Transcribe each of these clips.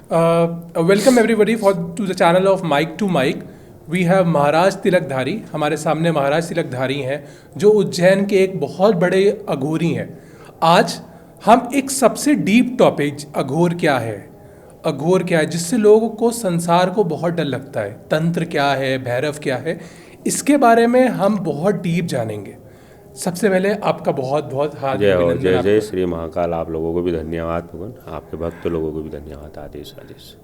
Welcome everybody to the channel of mic to mic. We have Maharaj Tilakdhari. हमारे सामने महाराज तिलकधारी हैं जो उज्जैन के एक बहुत बड़े अघोरी हैं। आज हम एक सबसे डीप टॉपिक, अघोर क्या है, अघोर क्या है, जिससे लोगों को संसार को बहुत डर लगता है, तंत्र क्या है, भैरव क्या है, इसके बारे में हम बहुत डीप जानेंगे। सबसे पहले आपका बहुत बहुत जय हो, अभिनंदन। जय जय श्री महाकाल। आप लोगों को भी धन्यवाद भगवान, आपके भक्त लोगों को भी धन्यवाद। आदेश आदेश।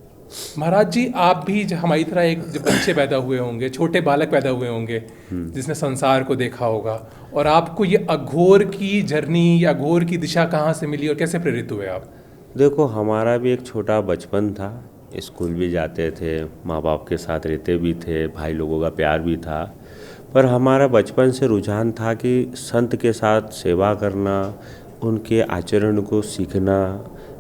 महाराज जी, आप भी हमारी तरह एक जब बच्चे पैदा हुए होंगे, छोटे बालक पैदा हुए होंगे जिसने संसार को देखा होगा, और आपको ये अघोर की जर्नी या अघोर की दिशा कहाँ से मिली और कैसे प्रेरित हुए आप? देखो, हमारा भी एक छोटा बचपन था। स्कूल भी जाते थे, माँ बाप के साथ रहते भी थे, भाई लोगों का प्यार भी था। पर हमारा बचपन से रुझान था कि संत के साथ सेवा करना, उनके आचरण को सीखना,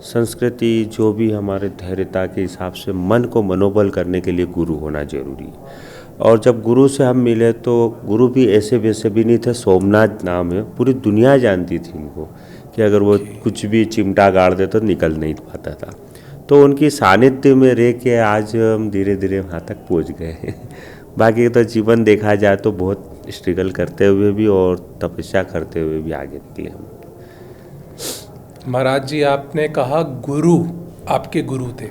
संस्कृति जो भी हमारे धैर्यता के हिसाब से मन को मनोबल करने के लिए गुरु होना जरूरी है। और जब गुरु से हम मिले तो गुरु भी ऐसे वैसे भी नहीं थे। सोमनाथ नाम है, पूरी दुनिया जानती थी उनको कि अगर वो कुछ भी चिमटा गाड़ दे तो निकल नहीं पाता था। तो उनकी सानिध्य में रह के आज हम धीरे धीरे वहाँ तक पहुँच गए। बाकी तो जीवन देखा जाए तो बहुत स्ट्रगल करते हुए भी और तपस्या करते हुए भी आगे निकले हम। महाराज जी, आपने कहा गुरु, आपके गुरु थे,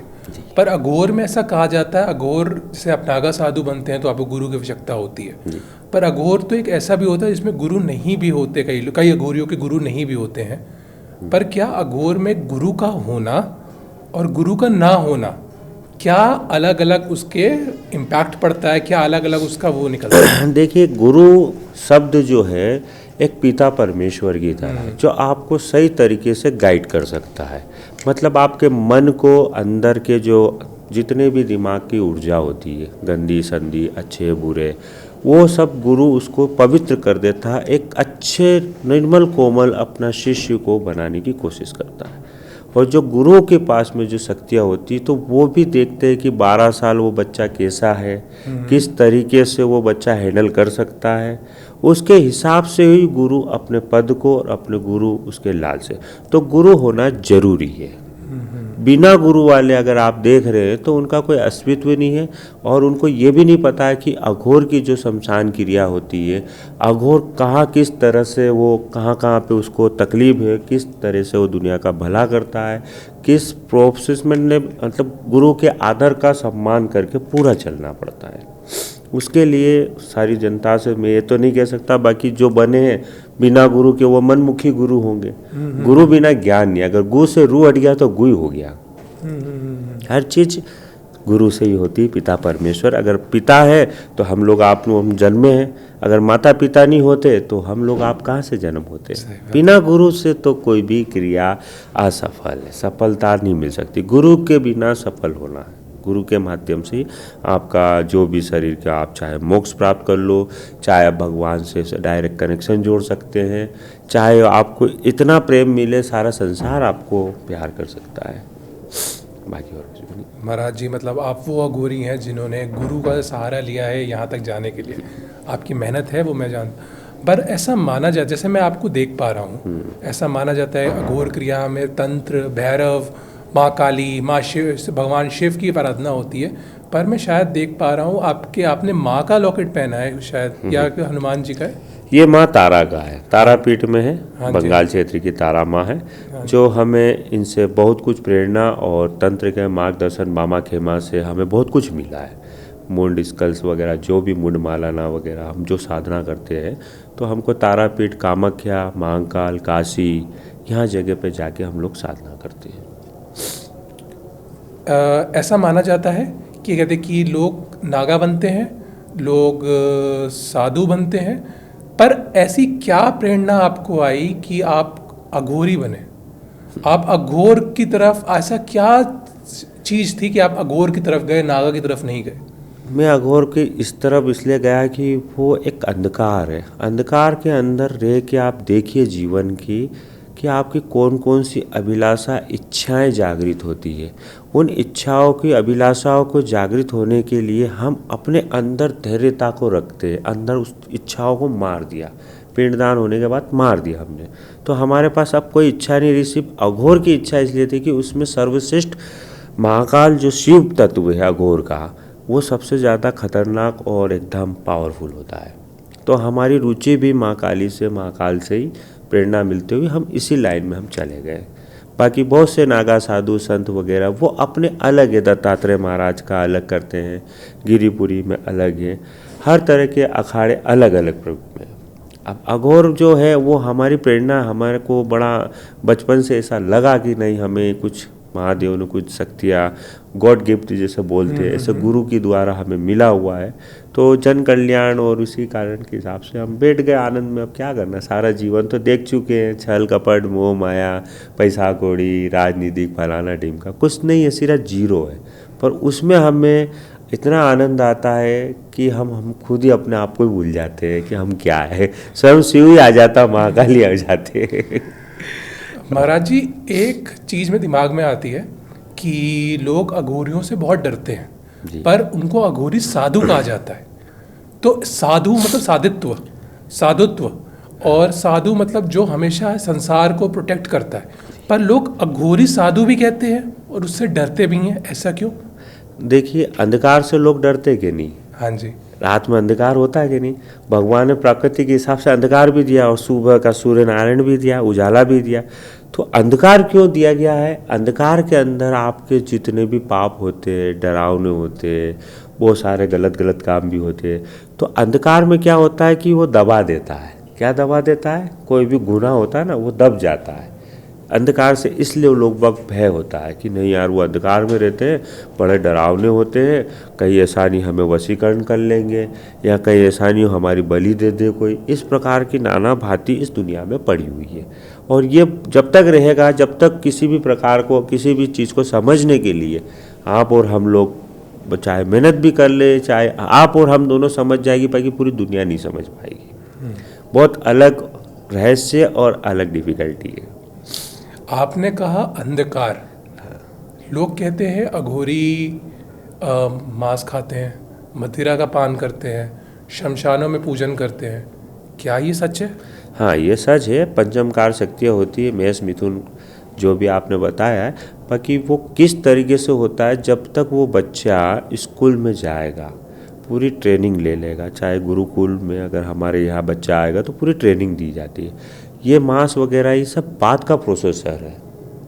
पर अघोर में ऐसा कहा जाता है, अघोर जैसे आप नागा साधु बनते हैं तो आपको गुरु की आवश्यकता होती है, पर अघोर तो एक ऐसा भी होता है जिसमें गुरु नहीं भी होते। कई अघोरियों के गुरु नहीं भी होते हैं। पर क्या अघोर में गुरु का होना और गुरु का ना होना, क्या अलग अलग उसके इम्पैक्ट पड़ता है, क्या अलग अलग उसका वो निकलता है? देखिए, गुरु शब्द जो है एक पिता परमेश्वर की तरह जो आपको सही तरीके से गाइड कर सकता है। मतलब आपके मन को अंदर के जो जितने भी दिमाग की ऊर्जा होती है, गंदी संदी, अच्छे बुरे, वो सब गुरु उसको पवित्र कर देता है। एक अच्छे निर्मल कोमल अपना शिष्य को बनाने की कोशिश करता है। और जो गुरुओं के पास में जो शक्तियाँ होती तो वो भी देखते हैं कि 12 साल वो बच्चा कैसा है, किस तरीके से वो बच्चा हैंडल कर सकता है। उसके हिसाब से ही गुरु अपने पद को और अपने गुरु उसके लाल से, तो गुरु होना जरूरी है। बिना गुरु वाले अगर आप देख रहे हैं तो उनका कोई अस्तित्व नहीं है। और उनको ये भी नहीं पता है कि अघोर की जो शमशान क्रिया होती है, अघोर कहाँ किस तरह से वो कहाँ कहाँ पे उसको तकलीफ है, किस तरह से वो दुनिया का भला करता है, किस प्रोसेस में मतलब गुरु के आदर का सम्मान करके पूरा चलना पड़ता है। उसके लिए सारी जनता से मैं ये तो नहीं कह सकता, बाकी जो बने हैं बिना गुरु के वो मनमुखी गुरु होंगे। गुरु बिना ज्ञान नहीं। अगर गु से रू हट गया तो गुई हो गया। हर चीज गुरु से ही होती है। पिता परमेश्वर, अगर पिता है तो हम लोग हम जन्मे हैं। अगर माता पिता नहीं होते तो हम लोग आप कहाँ से जन्म होते। बिना गुरु से तो कोई भी क्रिया असफल है, सफलता नहीं मिल सकती। गुरु के बिना सफल होना है। गुरु के माध्यम से आपका जो भी शरीर का, आप चाहे मोक्ष प्राप्त कर लो, चाहे आप भगवान से डायरेक्ट कनेक्शन जोड़ सकते हैं, चाहे आपको इतना प्रेम मिले सारा संसार आपको प्यार कर सकता है। बाकी और कुछ भी नहीं। महाराज जी, मतलब आप वो अघोरी हैं जिन्होंने गुरु का सहारा लिया है यहाँ तक जाने के लिए। आपकी मेहनत है वो मैं जानता, पर ऐसा माना जाता, जैसे मैं आपको देख पा रहा हूँ, ऐसा माना जाता है अघोर क्रिया में तंत्र, भैरव, माँ काली, माँ शिव, भगवान शिव की आराधना होती है। पर मैं शायद देख पा रहा हूँ आपने माँ का लॉकेट पहना है शायद, या हनुमान जी का है? ये माँ तारा का है, तारापीठ में है। बंगाल क्षेत्र की तारा माँ है। जो हमें इनसे बहुत कुछ प्रेरणा और तंत्र के मार्गदर्शन मामा खेमा से हमें बहुत कुछ मिला है। मुंड स्कल्स वगैरह, जो भी मुंड मालाना वगैरह हम जो साधना करते हैं, तो हमको तारापीठ, कामाख्या, महाकाल, काशी, यहाँ जगह पे जाके हम लोग साधना करते हैं। ऐसा माना जाता है कि कहते कि लोग नागा बनते हैं, लोग साधु बनते हैं, पर ऐसी क्या प्रेरणा आपको आई कि आप अघोरी बने? आप अघोर की तरफ, ऐसा क्या चीज़ थी कि आप अघोर की तरफ गए, नागा की तरफ नहीं गए? मैं अघोर की इस तरफ इसलिए गया कि वो एक अंधकार है। अंधकार के अंदर रह के आप देखिए जीवन की कि आपकी कौन कौन सी अभिलाषा, इच्छाएं जागृत होती है। उन इच्छाओं की, अभिलाषाओं को जागृत होने के लिए हम अपने अंदर धैर्यता को रखते हैं। अंदर उस इच्छाओं को मार दिया, पिंडदान होने के बाद मार दिया हमने, तो हमारे पास अब कोई इच्छा नहीं रही। सिर्फ अघोर की इच्छा इसलिए थी कि उसमें सर्वश्रेष्ठ महाकाल जो शिव तत्व है अघोर का, वो सबसे ज़्यादा खतरनाक और एकदम पावरफुल होता है। तो हमारी रुचि भी माँ काली से, महाकाल से ही प्रेरणा मिलते हुए हम इसी लाइन में हम चले गए। बाकी बहुत से नागा साधु संत वगैरह वो अपने अलग है, दत्तात्रेय महाराज का अलग करते हैं, गिरिपुरी में अलग है, हर तरह के अखाड़े अलग अलग प्रभु में। अब अघोर जो है वो हमारी प्रेरणा, हमारे को बड़ा बचपन से ऐसा लगा कि नहीं, हमें कुछ महादेव ने कुछ शक्तियाँ, गॉड गिफ्ट जैसे बोलते हैं, ऐसे गुरु की द्वारा हमें मिला हुआ है। तो जन कल्याण और उसी कारण के हिसाब से हम बैठ गए आनंद में। अब क्या करना, सारा जीवन तो देख चुके हैं, छल कपट मोह माया, पैसा कौड़ी, राजनीतिक फलाना टीम का कुछ नहीं है, सिर्फ जीरो है। पर उसमें हमें इतना आनंद आता है कि हम खुद ही अपने आप को ही भूल जाते हैं कि हम क्या है, स्वयं शिव ही आ जाता, महाकाली आ जाते। महाराज जी, एक चीज़ में दिमाग में आती है कि लोग अघोरियों से बहुत डरते हैं, पर उनको अघोरी साधु कहा जाता है। तो साधु मतलब साधित्व, साधुत्व, और साधु मतलब जो हमेशा संसार को प्रोटेक्ट करता है, पर लोग अघोरी साधु भी कहते हैं और उससे डरते भी हैं, ऐसा क्यों? देखिए, अंधकार से लोग डरते कि नहीं? हाँ जी। रात में अंधकार होता है कि नहीं? भगवान ने प्रकृति के हिसाब से अंधकार भी दिया और सुबह का सूर्य नारायण भी दिया, उजाला भी दिया। तो अंधकार क्यों दिया गया है? अंधकार के अंदर आपके जितने भी पाप होते हैं, डरावने होते हैं, बहुत सारे गलत गलत काम भी होते हैं। तो अंधकार में क्या होता है कि वो दबा देता है। क्या दबा देता है? कोई भी गुनाह होता है ना, वो दब जाता है अंधकार से। इसलिए वो लोग वक्त भय होता है कि नहीं यार, वो अंधकार में रहते हैं, बड़े डरावने होते हैं, कहीं ऐसा नहीं हमें वशीकरण कर लेंगे, या कहीं ऐसा नहीं हमारी बलि दे दे कोई। इस प्रकार की नाना भांति इस दुनिया में पड़ी हुई है, और ये जब तक रहेगा, जब तक किसी भी प्रकार को, किसी भी चीज़ को समझने के लिए आप और हम लोग चाहे मेहनत भी कर ले, चाहे आप और हम दोनों समझ जाएगी, बाकी पूरी दुनिया नहीं समझ पाएगी। बहुत अलग रहस्य और अलग डिफिकल्टी है। आपने कहा अंधकार, लोग कहते हैं अघोरी मांस खाते हैं, मदिरा का पान करते हैं, शमशानों में पूजन करते हैं, क्या ये सच है? हाँ, ये सच है। पंचमकार शक्तियाँ होती है, मेष मिथुन जो भी आपने बताया है। बाकी वो किस तरीके से होता है, जब तक वो बच्चा स्कूल में जाएगा, पूरी ट्रेनिंग ले लेगा, चाहे गुरुकुल में अगर हमारे यहाँ बच्चा आएगा तो पूरी ट्रेनिंग दी जाती है। ये मांस वगैरह ये सब बात का प्रोसेसर है।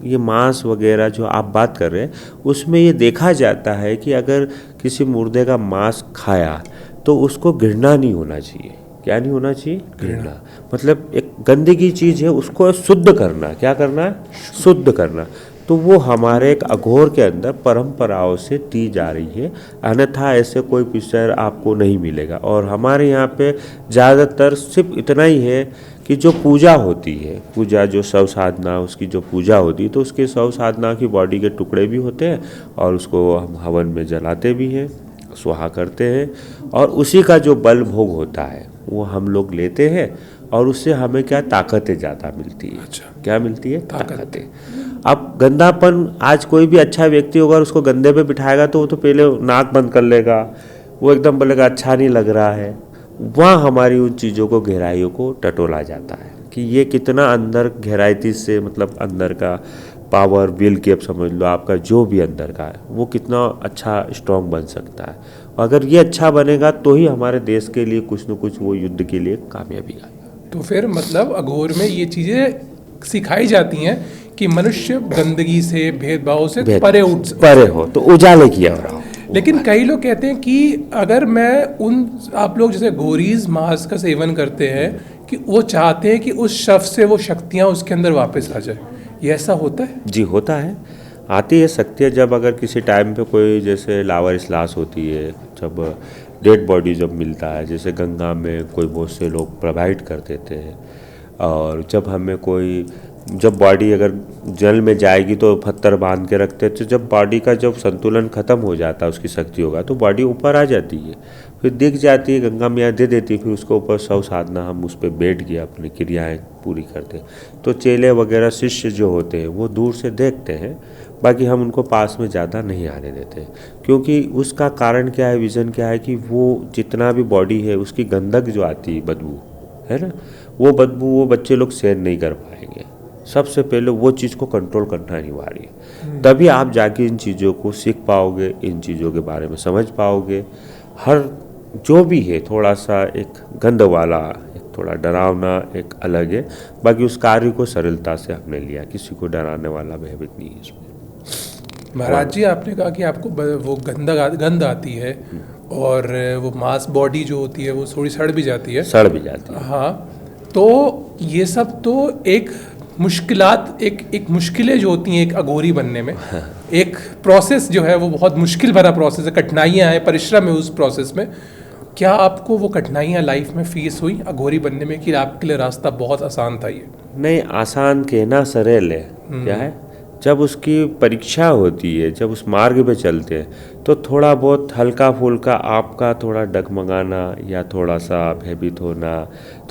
ये मांस वगैरह जो आप बात कर रहे हैं, उसमें ये देखा जाता है कि अगर किसी मुर्दे का मांस खाया तो उसको घृणा नहीं होना चाहिए। क्या नहीं होना चाहिए? घृणा। मतलब एक गंदगी चीज़ है, उसको शुद्ध करना। क्या करना है? शुद्ध करना। तो वो हमारे एक अघोर के अंदर परंपराओं से दी जा रही है, अन्यथा ऐसे कोई पिक्चर आपको नहीं मिलेगा। और हमारे यहाँ पे ज़्यादातर सिर्फ इतना ही है कि जो पूजा होती है, पूजा जो शव साधना, उसकी जो पूजा होती है, तो उसके शव साधना की बॉडी के टुकड़े भी होते हैं और उसको हम हवन में जलाते भी हैं, स्वाहा करते हैं, और उसी का जो बल भोग होता है वो हम लोग लेते हैं, और उससे हमें क्या ताकतें ज़्यादा मिलती है। अच्छा। क्या मिलती है? ताकतें। अब गंदापन, आज कोई भी अच्छा व्यक्ति होगा, उसको गंदे पे बिठाएगा तो वो तो पहले नाक बंद कर लेगा, वो एकदम बोलेगा अच्छा नहीं लग रहा है। वहाँ हमारी उन चीज़ों को, गहराइयों को टटोला जाता है कि ये कितना अंदर गहराई से, मतलब अंदर का पावर, विल की आप समझ लो, आपका जो भी अंदर का है वो कितना अच्छा स्ट्रॉन्ग बन सकता है। अगर ये अच्छा बनेगा तो ही हमारे देश के लिए कुछ न कुछ वो युद्ध के लिए कामयाबी आएगी। तो फिर मतलब अघोर में ये चीज़ें सिखाई जाती हैं कि मनुष्य गंदगी से, भेदभाव से परे हो, तो उजाले किया हो रहा हो। लेकिन कई लोग कहते हैं कि अगर मैं उन, आप लोग जैसे घोरीज मांस का सेवन करते हैं, कि वो चाहते हैं कि उस शव से वो शक्तियाँ उसके अंदर वापस आ जाए, ये ऐसा होता है? जी होता है, आती है शक्तियाँ। जब अगर किसी टाइम पे कोई जैसे लावारिस लाश होती है, जब डेड बॉडी जब मिलता है, जैसे गंगा में कोई बहुत से लोग प्रोवाइड कर देते हैं, और जब हमें कोई, जब बॉडी अगर जल में जाएगी तो पत्थर बांध के रखते हैं, तो जब बॉडी का जब संतुलन खत्म हो जाता है उसकी शक्ति होगा, तो बॉडी ऊपर आ जाती है, फिर दिख जाती है, गंगा मैया दे देती है, फिर उसके ऊपर शव साधना, हम उस पर बैठ के अपनी क्रियाएं पूरी करते हैं। तो चेले वगैरह शिष्य जो होते हैं वो दूर से देखते हैं, बाकी हम उनको पास में ज़्यादा नहीं आने देते, क्योंकि उसका कारण क्या है, विज़न क्या है, कि वो जितना भी बॉडी है उसकी गंधक जो आती है, बदबू है ना, वो बदबू वो बच्चे लोग सहन नहीं कर पाएंगे। सबसे पहले वो चीज़ को कंट्रोल करना अनिवार्य है। तभी आप जाके इन चीज़ों को सीख पाओगे, इन चीज़ों के बारे में समझ पाओगे। हर जो भी है थोड़ा सा एक गंध वाला, एक थोड़ा डरावना, एक अलग है। बाकी उस कार्य को सरलता से हमने लिया, किसी को डराने वाला भयभीत नहीं है इसमें। महाराज जी, आपने कहा कि आपको वो गंध आती है और वो मांस बॉडी जो होती है वो थोड़ी सड़ भी जाती है। सड़ भी जाती है। हाँ, तो ये सब तो एक मुश्किलात, एक मुश्किलें जो होती हैं एक अघोरी बनने में, एक प्रोसेस जो है वो बहुत मुश्किल भरा प्रोसेस है, कठिनाइयाँ हैं, परिश्रम है उस प्रोसेस में। क्या आपको वो कठिनाइयाँ लाइफ में फेस हुई अघोरी बनने में, कि आपके लिए रास्ता बहुत आसान था ये? नहीं, आसान कहना सरल है। क्या है, जब उसकी परीक्षा होती है, जब उस मार्ग पे चलते हैं, तो थोड़ा बहुत हल्का फुल्का आपका थोड़ा डगमगाना या थोड़ा सा भयभीत होना,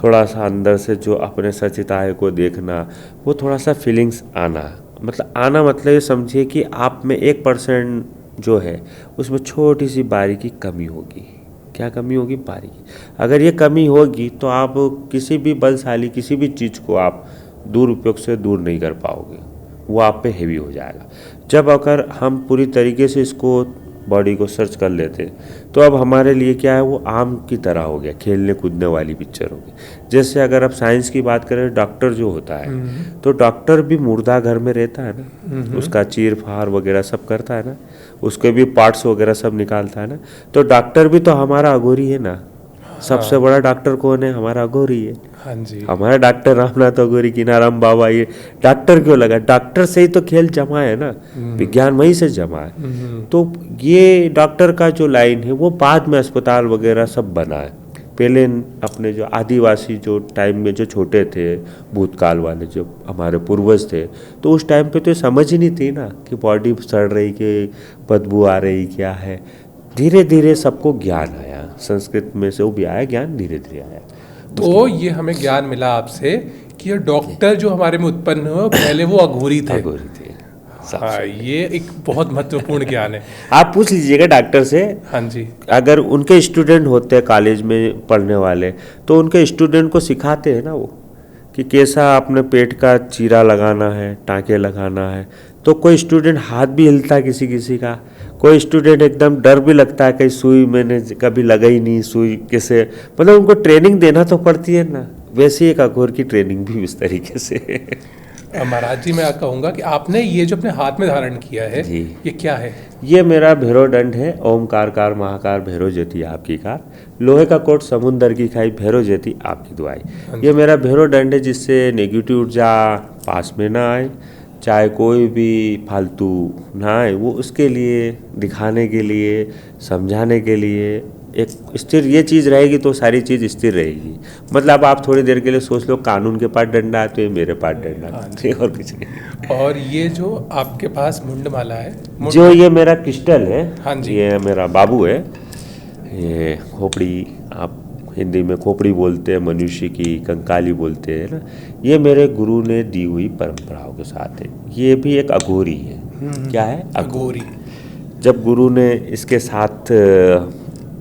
थोड़ा सा अंदर से जो अपने सचिताय को देखना, वो थोड़ा सा फीलिंग्स आना, मतलब ये समझिए कि आप में 1% जो है उसमें छोटी सी बारीकी कमी होगी। क्या कमी होगी? बारीकी। अगर ये कमी होगी तो आप किसी भी बलशाली किसी भी चीज़ को आप दुरुपयोग से दूर नहीं कर पाओगे, वो आप पे हेवी हो जाएगा। जब अगर हम पूरी तरीके से इसको बॉडी को सर्च कर लेते तो अब हमारे लिए क्या है, वो आम की तरह हो गया, खेलने कूदने वाली पिक्चर होगी। जैसे अगर आप साइंस की बात करें, डॉक्टर जो होता है तो डॉक्टर भी मुर्दा घर में रहता है ना, उसका चीर फाड़ वगैरह सब करता है ना, उसके भी पार्ट्स वगैरह सब निकालता है ना। तो डॉक्टर भी तो हमारा अघोरी है ना। सबसे बड़ा डॉक्टर कौन है? हमारा अघोरी है। हाँ जी। हमारा डॉक्टर रामनाथ अघोरी, किनाराम बाबा, ये डॉक्टर क्यों लगा? डॉक्टर से ही तो खेल जमा है ना, विज्ञान वहीं से जमा है। तो ये डॉक्टर का जो लाइन है वो बाद में अस्पताल वगैरह सब बना है। पहले अपने जो आदिवासी जो टाइम में जो छोटे थे, भूतकाल वाले जो हमारे पूर्वज थे, तो उस टाइम पे तो समझ ही नहीं थी ना कि बॉडी सड़ रही, कि बदबू आ रही, क्या है। धीरे धीरे सबको ज्ञान आया, संस्कृत में से वो भी आया ज्ञान, धीरे धीरे आया। तो ये हमें ज्ञान मिला आपसे कि ये डॉक्टर जो हमारे में उत्पन्न हुए पहले वो अघोरी थे। हाँ, ये एक बहुत महत्वपूर्ण ज्ञान है। आप पूछ लीजिएगा डॉक्टर से। हाँ जी। अगर उनके स्टूडेंट होते हैं कॉलेज में पढ़ने वाले, तो उनके स्टूडेंट को सिखाते हैं ना वो, कि कैसा अपने पेट का चीरा लगाना है, टाँके लगाना है। तो कोई स्टूडेंट हाथ भी हिलता है किसी किसी का, कोई स्टूडेंट एकदम डर भी लगता है, कहीं सुई मैंने कभी लगाई नहीं, सुई कैसे, मतलब उनको ट्रेनिंग देना तो पड़ती है ना। वैसे एक अघोर की ट्रेनिंग भी इस तरीके से। महाराज जी, मैं कहूँगा कि आपने ये जो अपने हाथ में धारण किया है जी, ये क्या है? ये मेरा भैरव दंड है। ओमकार कार महाकार भैरव ज्योति आपकी कार, लोहे का कोट समुंदर की खाई भैरव ज्योति आपकी दुआई। ये मेरा भैरव दंड है, जिससे नेगेटिव ऊर्जा पास में ना आए, चाहे कोई भी फालतू ना आए, वो उसके लिए दिखाने के लिए, समझाने के लिए। एक स्थिर ये चीज़ रहेगी तो सारी चीज़ स्थिर रहेगी। मतलब आप थोड़ी देर के लिए सोच लो, कानून के पास डंडा है तो ये मेरे पास डंडा है, और कुछ नहीं। और ये जो आपके पास मुंडमाला है, जो ये मेरा क्रिस्टल है, हाँ जी, ये मेरा बाबू है। ये खोपड़ी, आप हिंदी में खोपड़ी बोलते हैं, मनुष्य की कंकाली बोलते हैं ना। ये मेरे गुरु ने दी हुई परंपराओं के साथ है। ये भी एक अघोरी है। क्या है? अघोरी। जब गुरु ने इसके साथ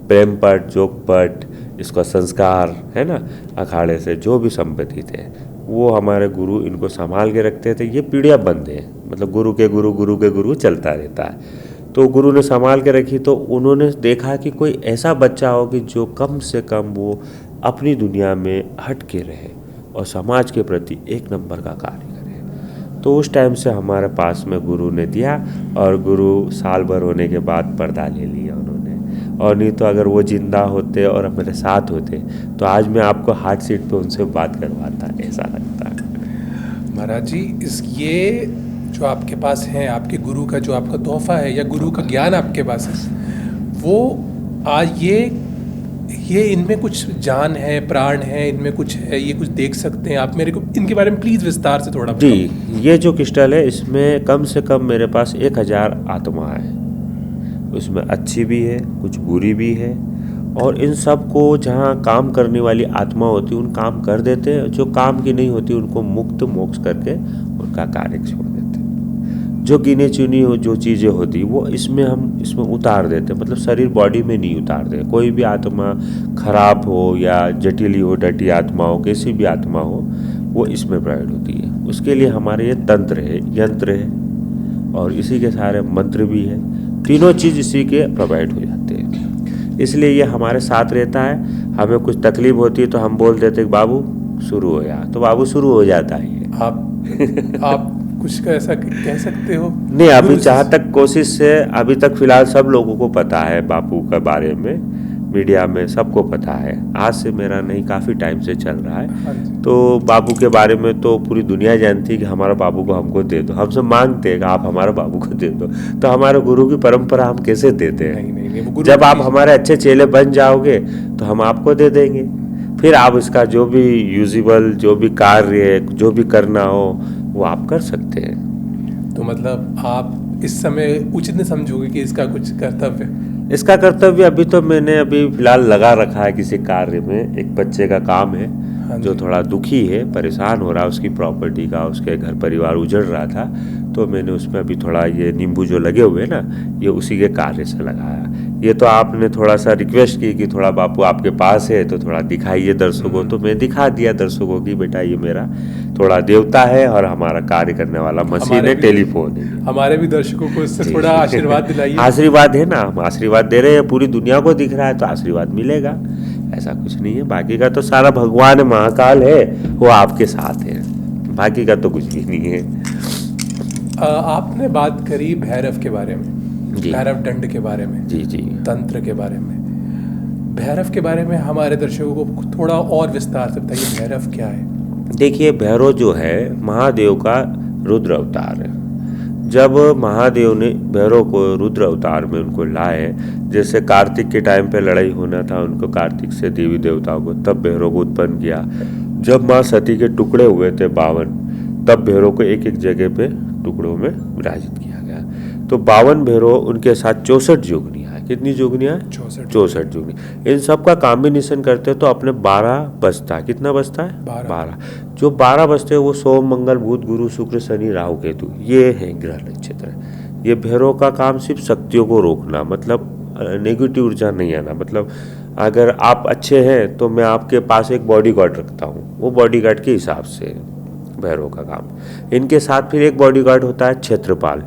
प्रेम पट, जोग पट, इसका संस्कार है ना, अखाड़े से जो भी संपत्ति थे, वो हमारे गुरु इनको संभाल के रखते थे। ये पीढ़ियाँ बंद है, मतलब गुरु के गुरु, गुरु के गुरु चलता रहता है। तो गुरु ने संभाल के रखी, तो उन्होंने देखा कि कोई ऐसा बच्चा हो कि जो कम से कम वो अपनी दुनिया में हट के रहे और समाज के प्रति एक नंबर का कार्य करे। तो उस टाइम से हमारे पास में गुरु ने दिया, और गुरु साल भर होने के बाद पर्दा ले लिया उन्होंने। और नहीं तो अगर वो जिंदा होते और मेरे साथ होते तो आज मैं आपको हार्ट सीट पे उनसे बात करवाता, ऐसा लगता है। महाराज जी, ये जो आपके पास है, आपके गुरु का जो आपका तोहफा है या गुरु का ज्ञान आपके पास है, वो आज ये इनमें कुछ जान है, प्राण है, इनमें कुछ है, ये कुछ देख सकते हैं आप? मेरे को इनके बारे में प्लीज़ विस्तार से थोड़ा बताओ। जी, ये जो क्रिस्टल है, इसमें कम से कम मेरे पास 1000 आत्मा है। उसमें अच्छी भी है, कुछ बुरी भी है, और इन सब को जहाँ काम करने वाली आत्मा होती है उन काम कर देते हैं, जो काम की नहीं होती उनको मुक्त मोक्ष करके उनका कार्य छोड़ देते हैं। जो गिने चुनी हो जो चीज़ें होती वो इसमें हम इसमें उतार देते हैं, मतलब शरीर बॉडी में नहीं उतारते। कोई भी आत्मा खराब हो या जटिली हो, डटी आत्मा हो, कैसी भी आत्मा हो, वो इसमें प्रकट होती है। उसके लिए हमारे ये तंत्र है, यंत्र है और इसी के सारे मंत्र भी है, तीनों चीज़ इसी के प्रोवाइड हो जाते हैं। इसलिए ये हमारे साथ रहता है। हमें कुछ तकलीफ होती है तो हम बोल देते हैं बाबू शुरू हो जा, तो बाबू शुरू हो जाता है। आप कुछ ऐसा कह सकते हो? नहीं, अभी जहाँ तक कोशिश से अभी तक फिलहाल सब लोगों को पता है बापू के बारे में, मीडिया में सबको पता है। आज से मेरा नहीं, काफ़ी टाइम से चल रहा है। तो बाबू के बारे में तो पूरी दुनिया जानती है कि हमारा बाबू को हमको दे दो। हमसे मांगते हैं कि आप हमारे बाबू को दे दो, तो हमारे गुरु की परंपरा हम कैसे देते हैं? नहीं, जब आप हमारे अच्छे चेले बन जाओगे तो हम आपको दे देंगे, फिर आप इसका जो भी यूजिबल, जो भी कार्य, जो भी करना हो वो आप कर सकते हैं। तो मतलब आप इस समय उचित नहीं समझोगे कि इसका कुछ कर्तव्य? इसका कर्तव्य अभी तो मैंने अभी फिलहाल लगा रखा है किसी कार्य में। एक बच्चे का काम है जो थोड़ा दुखी है, परेशान हो रहा है, उसकी प्रॉपर्टी का, उसके घर परिवार उजड़ रहा था, तो मैंने उसमें अभी थोड़ा ये नींबू जो लगे हुए ना, ये उसी के कार्य से लगाया। ये तो आपने थोड़ा सा रिक्वेस्ट की कि थोड़ा बापू आपके पास है तो थोड़ा दिखाइए दर्शकों, तो मैं दिखा दिया दर्शकों की बेटा ये मेरा थोड़ा देवता है और हमारा कार्य करने वाला मशीन है, टेलीफोन है। हमारे भी दर्शकों को इससे थोड़ा आशीर्वाद दिलाइए। आशीर्वाद है ना, हम आशीर्वाद दे रहे हैं, पूरी दुनिया को दिख रहा है तो आशीर्वाद मिलेगा, ऐसा कुछ नहीं है। बाकी का तो सारा भगवान महाकाल है, वो आपके साथ है, बाकी का तो कुछ भी नहीं है। आपने बात करी भैरव के बारे में, भैरव दंड के बारे में, जी जी, तंत्र के बारे में। भैरव के बारे में हमारे दर्शकों को थोड़ा और विस्तार से बताइए, भैरव क्या है? देखिए, भैरव जो है महादेव का रुद्र अवतार है। जब महादेव ने भैरव को रुद्र अवतार में उनको लाए, जैसे कार्तिक के टाइम पे लड़ाई होना था उनको कार्तिक से देवी देवताओं को, तब भैरव को उत्पन्न किया। जब माँ सती के टुकड़े हुए थे 52, तब भैरव को एक एक जगह पे टुकड़ों में विराजित किया गया। तो 52 भैरव, उनके साथ 64 जोगनियाँ है। कितनी जोगनियाँ? 64 जोगनी। इन सब का कॉम्बिनेशन करते तो अपने 12 बजता। कितना बजता है? 12। जो 12 बजते हैं वो सोम, मंगल, बुध, गुरु, शुक्र, शनि, राहु, केतु, ये है ग्रह नक्षत्र। ये भैरव का काम सिर्फ शक्तियों को रोकना, मतलब नेगेटिव ऊर्जा नहीं आना। मतलब अगर आप अच्छे हैं तो मैं आपके पास एक बॉडीगार्ड रखता हूँ, वो बॉडीगार्ड के हिसाब से भैरव का काम। इनके साथ फिर एक बॉडीगार्ड होता है क्षेत्रपाल,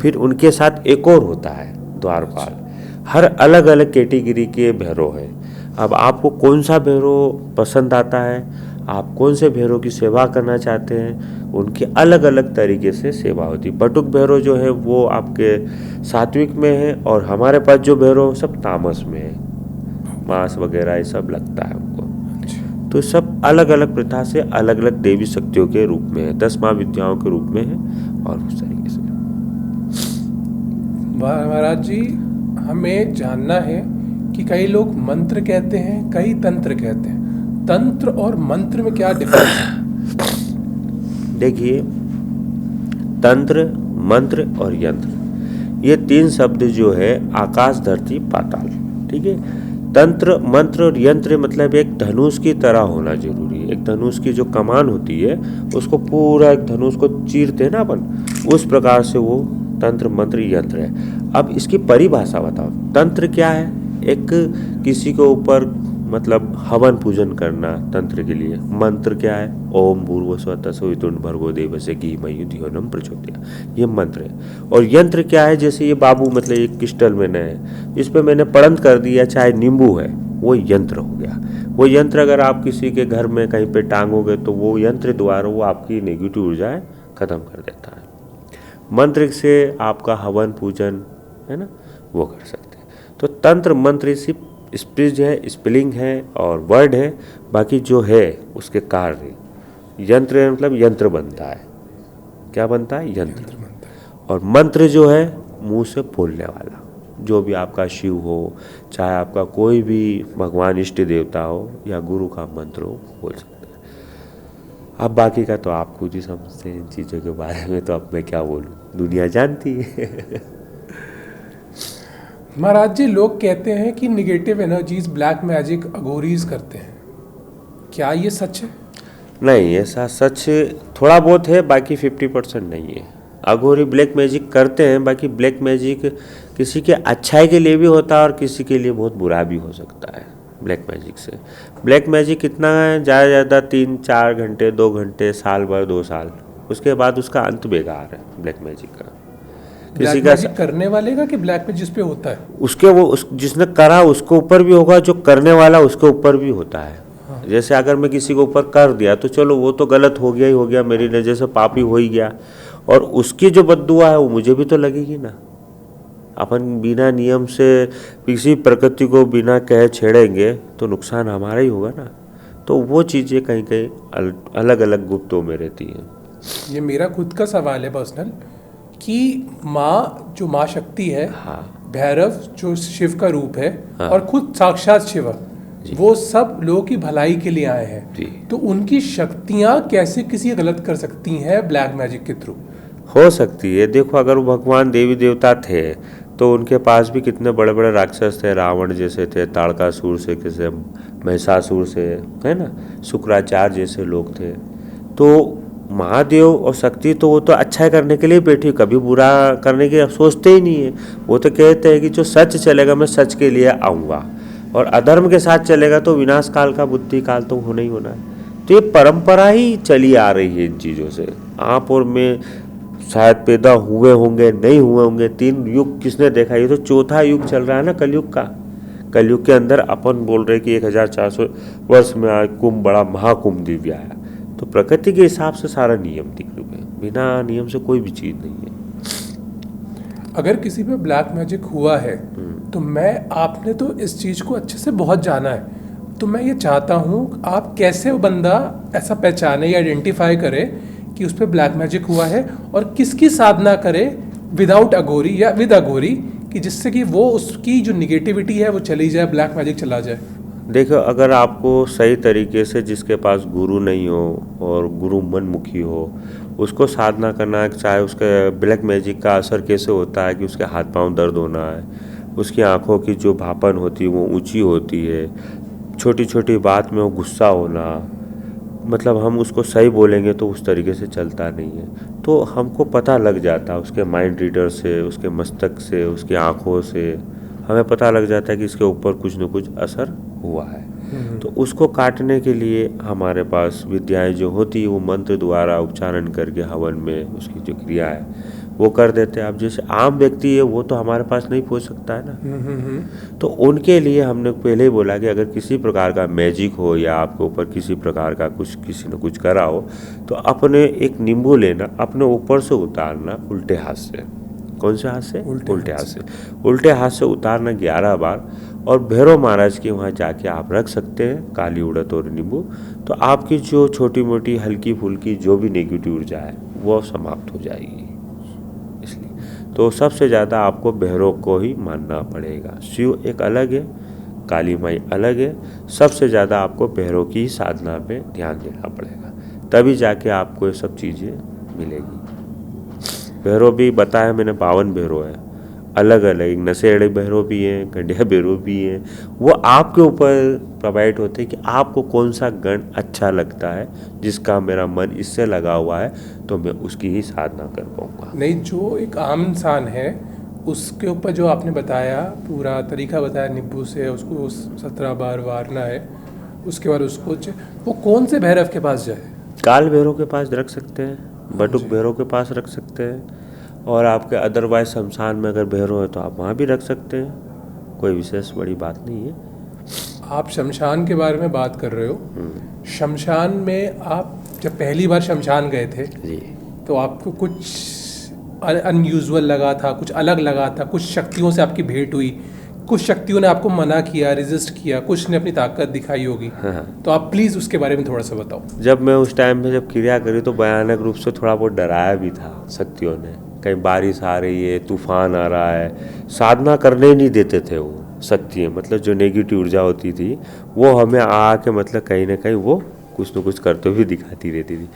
फिर उनके साथ एक और होता है द्वारपाल। हर अलग अलग कैटेगरी के भैरव हैं। अब आपको कौन सा भैरव पसंद आता है, आप कौन से भैरव की सेवा करना चाहते हैं, उनकी अलग अलग तरीके से सेवा होती है। बटुक भैरव जो है वो आपके सात्विक में है, और हमारे पास जो भैरव सब तामस में है, मांस वगैरह ये सब लगता है उनको। तो सब अलग अलग प्रथा से अलग अलग देवी शक्तियों के रूप में है, 10 महाविद्याओं के रूप में है, और उस तरीके से। महाराज जी, हमें जानना है कि कई लोग मंत्र कहते हैं, कई तंत्र कहते हैं। तंत्र और मंत्र में क्या डिफरेंस है? देखिए, तंत्र, मंत्र और यंत्र, ये 3 शब्द जो है आकाश, धरती, पाताल, ठीक है। तंत्र, मंत्र और यंत्र मतलब एक धनुष की तरह होना जरूरी है। एक धनुष की जो कमान होती है उसको पूरा एक धनुष को चीरते हैं ना अपन, उस प्रकार से वो तंत्र, मंत्र, यंत्र है। अब इसकी परिभाषा बताओ। तंत्र क्या है? एक किसी के ऊपर मतलब हवन पूजन करना तंत्र के लिए। मंत्र क्या है? ओम भूर्भुवस्सुः तत्सवितुर्वरेण्यं देवस्य धीमहि धियो यो न प्रचोदयात्, ये मंत्र है। और यंत्र क्या है? जैसे ये बाबू मतलब एक क्रिस्टल मैंने है, इस पर मैंने पड़ंत कर दिया, चाहे नींबू है, वो यंत्र हो गया। वो यंत्र अगर आप किसी के घर में कहीं पे टांगोगे तो वो यंत्र द्वारा वो आपकी नेगेटिव ऊर्जाएं खत्म कर देता है। मंत्र से आपका हवन पूजन है ना, वो कर सकते हैं। तो तंत्र मंत्र सिर्फ स्पीच है, स्पेलिंग है और वर्ड है, बाकी जो है उसके कार्य। यंत्र है मतलब यंत्र बनता है। क्या बनता है? यंत्र। और मंत्र जो है मुंह से बोलने वाला, जो भी आपका शिव हो, चाहे आपका कोई भी भगवान इष्ट देवता हो या गुरु का मंत्र हो, बोल सकते हैं। अब बाकी का तो आप खुद ही समझते हैं इन चीज़ों के बारे में, तो अब मैं क्या बोलूँ, दुनिया जानती है। महाराज जी, लोग कहते हैं कि negative energies, black magic, Aghoris करते हैं, क्या ये सच है? नहीं, ऐसा सच थोड़ा बहुत है, बाकी 50% नहीं है। अघोरी ब्लैक मैजिक करते हैं, बाकी ब्लैक मैजिक किसी के अच्छाई के लिए भी होता है और किसी के लिए बहुत बुरा भी हो सकता है। ब्लैक मैजिक से ब्लैक मैजिक कितना है, ज़्यादा 3-4 घंटे, 2 घंटे, साल भर, 2 साल, उसके बाद उसका अंत बेकार है ब्लैक मैजिक का। ब्लैक मैजिक करने वाले का कि ब्लैक मैजिक जिस पे होता है? उसके वो जिसने करा उसके ऊपर भी होगा, जो करने वाला उसके ऊपर भी होता है। हाँ। जैसे अगर मैं किसी के ऊपर कर दिया तो चलो वो तो गलत हो गया ही हो गया, मेरी नज़र से पापी हो ही गया, और उसकी जो बद्दुआ है वो मुझे भी तो लगेगी ना। अपन बिना नियम से किसी प्रकृति को बिना कहे छेड़ेंगे तो नुकसान हमारा ही होगा ना। तो वो चीज़ें कहीं कहीं अलग अलग गुप्तों में रहती हैं। ये मेरा खुद का सवाल है पर्सनल कि माँ जो माँ शक्ति है, हाँ, भैरव जो शिव का रूप है, हाँ, और खुद साक्षात शिव, वो सब लोगों की भलाई के लिए आए हैं, जी। तो उनकी शक्तियाँ कैसे किसी गलत कर सकती हैं ब्लैक मैजिक के थ्रू? हो सकती है। देखो अगर वो भगवान देवी देवता थे तो उनके पास भी कितने बड़े बड़े राक्षस थे, रावण जैसे थे, ताड़कासुर से, किसे महिषासुर से, है ना, शुक्राचार्य जैसे लोग थे। तो महादेव और शक्ति तो वो तो अच्छा करने के लिए बैठी, कभी बुरा करने की सोचते ही नहीं है। वो तो कहते हैं कि जो सच चलेगा मैं सच के लिए आऊँगा, और अधर्म के साथ चलेगा तो विनाश काल का बुद्धि काल तो होना ही होना है। तो ये परंपरा ही चली आ रही है इन चीज़ों से। आप और मैं शायद पैदा हुए होंगे, नहीं हुए होंगे, 3 युग किसने देखा, ये तो चौथा युग चल रहा है ना कलयुग का। कलयुग के अंदर अपन बोल रहे कि 1400 वर्ष में आज कुंभ, बड़ा महाकुंभ दिव्य आया। तो प्रकृति के हिसाब से सारा नियम दिख रहे हैं, बिना नियम से कोई भी चीज़ नहीं है। अगर किसी पे ब्लैक मैजिक हुआ है तो आपने तो इस चीज़ को अच्छे से बहुत जाना है, तो मैं ये चाहता हूँ आप कैसे वो बंदा ऐसा पहचाने या आइडेंटिफाई करे कि उस पर ब्लैक मैजिक हुआ है, और किसकी साधना करे विदाउट अघोरी या विद अघोरी, कि जिससे कि वो उसकी जो निगेटिविटी है वो चली जाए, ब्लैक मैजिक चला जाए। देखो अगर आपको सही तरीके से, जिसके पास गुरु नहीं हो और गुरु मनमुखी हो, उसको साधना करना है, चाहे उसके ब्लैक मैजिक का असर कैसे होता है कि उसके हाथ पांव दर्द होना है, उसकी आंखों की जो भापन होती है वो ऊंची होती है, छोटी छोटी बात में वो गुस्सा होना, मतलब हम उसको सही बोलेंगे तो उस तरीके से चलता नहीं है। तो हमको पता लग जाता है उसके माइंड रीडर से, उसके मस्तक से, उसकी आंखों से हमें पता लग जाता है कि इसके ऊपर कुछ न कुछ असर हुआ है। तो उसको काटने के लिए हमारे पास विद्याएं जो होती है वो मंत्र द्वारा उच्चारण करके हवन में उसकी जो क्रिया है वो कर देते हैं। अब जैसे आम व्यक्ति है वो तो हमारे पास नहीं पहुंच सकता है ना। तो उनके लिए हमने पहले ही बोला कि अगर किसी प्रकार का मैजिक हो या आपके ऊपर किसी प्रकार का कुछ किसी ने कुछ करा हो तो अपने एक नींबू लेना, अपने ऊपर से उतारना उल्टे हाथ से। कौन से हाथ से? उल्टे हाथ से। उल्टे हाथ से उतारना 11 बार, और भैरव महाराज के वहाँ जाके आप रख सकते हैं काली उड़द और नींबू। तो आपकी जो छोटी मोटी हल्की फुल्की जो भी नेगेटिव ऊर्जा है वो समाप्त हो जाएगी। इसलिए तो सबसे ज़्यादा आपको भैरव को ही मानना पड़ेगा। शिव एक अलग है, काली माई अलग है, सबसे ज़्यादा आपको भैरव की ही साधना पे ध्यान देना पड़ेगा, तभी जाके आपको ये सब चीज़ें मिलेगी। भैरव भी बताया मैंने 52 भैरव है, अलग अलग, नशेड़े भैरव भी हैं, गंडिया भैरव भी हैं। वो आपके ऊपर प्रोवाइड होते हैं कि आपको कौन सा गण अच्छा लगता है, जिसका मेरा मन इससे लगा हुआ है तो मैं उसकी ही साधना कर पाऊँगा। नहीं, जो एक आम इंसान है उसके ऊपर जो आपने बताया पूरा तरीका बताया, नींबू से उसको 17 बार वारना है, उसके बाद उसको वो कौन से भैरव के पास जाए? काल भैरव के पास रख सकते हैं, बटुक भैरव के पास रख सकते हैं, और आपके अदरवाइज शमशान में अगर भैरव है तो आप वहाँ भी रख सकते हैं, कोई विशेष बड़ी बात नहीं है। आप शमशान के बारे में बात कर रहे हो, शमशान में आप जब पहली बार शमशान गए थे जी, तो आपको कुछ अनयूजुअल लगा था, कुछ अलग लगा था, कुछ शक्तियों से आपकी भेंट हुई, कुछ शक्तियों ने आपको मना किया, रेजिस्ट किया, कुछ ने अपनी ताकत दिखाई होगी। हाँ। तो आप प्लीज़ उसके बारे में थोड़ा सा बताओ। जब मैं उस टाइम में जब क्रिया करी तो भयानक रूप से थोड़ा बहुत डराया भी था शक्तियों ने, कहीं बारिश आ रही है, तूफान आ रहा है, साधना करने ही नहीं देते थे वो शक्तियाँ, मतलब जो नेगेटिव ऊर्जा होती थी वो हमें आके मतलब कहीं ना कहीं वो कुछ न कुछ करते हुए दिखाती रहती थी।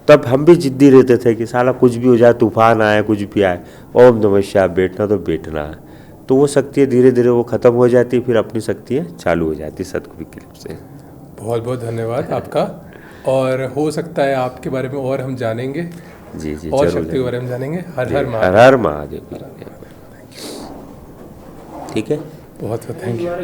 तब हम भी जिद्दी रहते थे कि साला कुछ भी हो जाए, तूफान आए, कुछ भी आए, ओम नमः शिवाय, बैठना तो बैठना है। तो वो शक्तियाँ धीरे धीरे वो ख़त्म हो जाती, फिर अपनी शक्तियाँ चालू हो जाती सदगुरु की कृपा से। बहुत बहुत धन्यवाद आपका, और हो सकता है आपके बारे में और हम जानेंगे। जी जी, और जरूर शक्ति के बारे में जानेंगे। हर हर हर हर महादेव। ठीक है, बहुत बहुत थैंक यू।